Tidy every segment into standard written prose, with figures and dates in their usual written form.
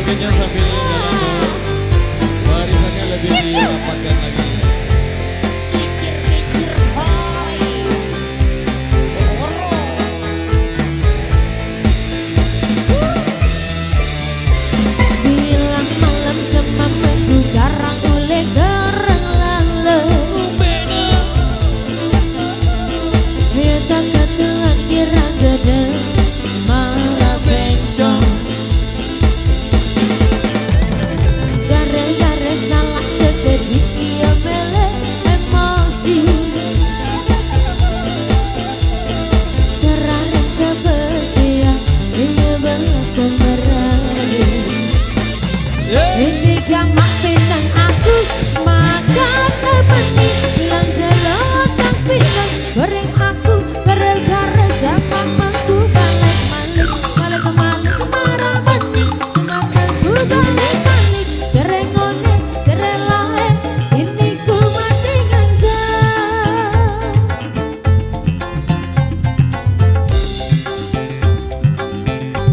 Weekendnya sambil jalan terus, barisannya lebih dirapatkan lagi. Bilang malam semamanku jarang oleh garang lalu. Kita ketuan kira gede marah bencong. Gara-gara salah sedikit ia mele emosi. Serarin ke besian ia belak kemerani. Ini gamak pinang aku maka temani. Bilang jelot tak pinang goreng aku gara-gara semamanku balik malik. Balik kemalik kemarah bening semamanku balik malik. Serengone serelahe ini ku mati ganja.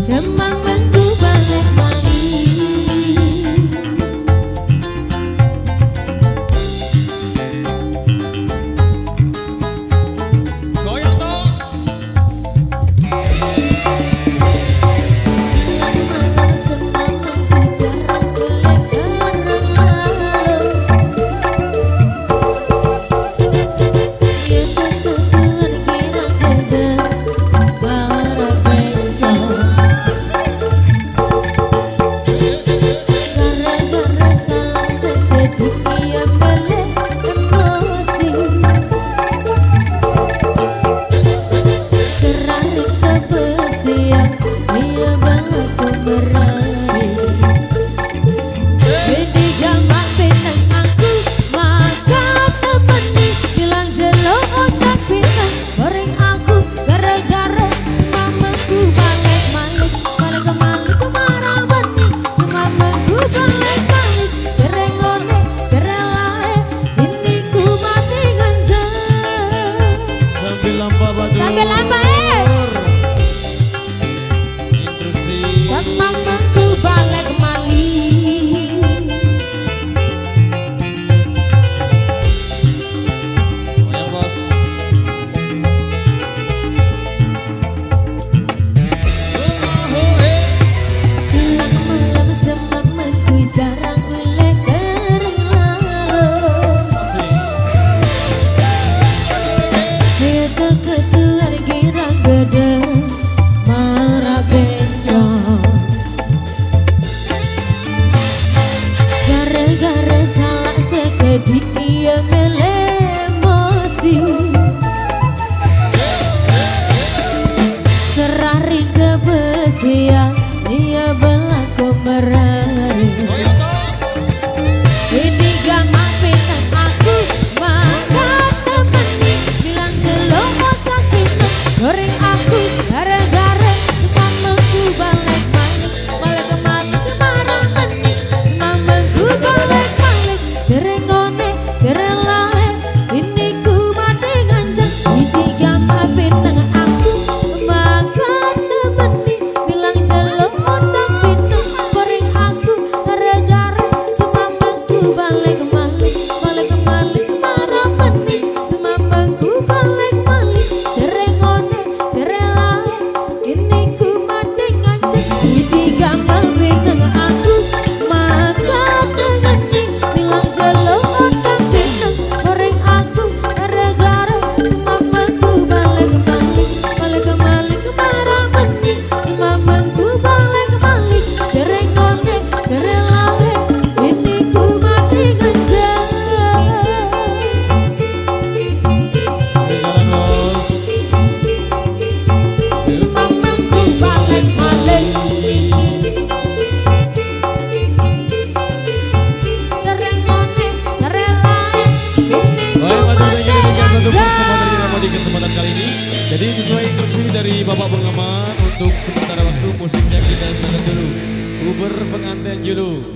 Semamanku balik malik. Goyang toh. Malam semamanku jarang oleh garang lalu. Ia ketuan kira gede marah bencong. Gara-gara salah sedikit ia mele emosi. Serarin ke besian ia balak kemerani. Jadi gamak pinang aku maka temani. Bilang jelok otak pinang goreng aku gara-gara semamanku balik malik. Balik kemalik kemarah bening semamanku balik malik. Serengone serelahe ini ku mati ganja. Sambil lampa batu. Sambil lampa, Instruksi. semamanku balik malik. Goyang bos. Bilang malam semamanku jarang oleh garang lalu. Kita ketuan kira gede marah bencong. Gara-gara salah sedikit ia mele emosi. Serarin ke besian ia belak kemerani. Goyang toh. Ini gamak pinang aku maka temani. Bilang jelok otak pinang goreng aku gara-gara semamanku balik malik. Balik kemalik kemarah bening semamanku balik malik. Serengone serelahe ini ku mati ganja. Ini gamak pinang aku maka temani. Bilang jelok otak pinang goreng aku gara-gara semamanku balik malik. Balik kemalik kemarah bening semamanku balik malik. Serengone serelahe ini ku mati ganja. Ini gamak pinang aku maka temani. Bilang jelok otak pinang goreng aku gara-gara semamanku balik malik. Balik kemalik kemarah bening semamanku balik malik. Serengone serelahe ini ku mati ganja. Jalan bos. Semamanku balik malik. Serengone serelahe ini ku Baik, Pak mati Tujuh, demikian satu ganja. persembahan dari Ramo di kesempatan kali ini. Jadi sesuai instruksi dari Bapak Pengamat, untuk sementara waktu musiknya kita sangat dulu. Uber pengantin dulu.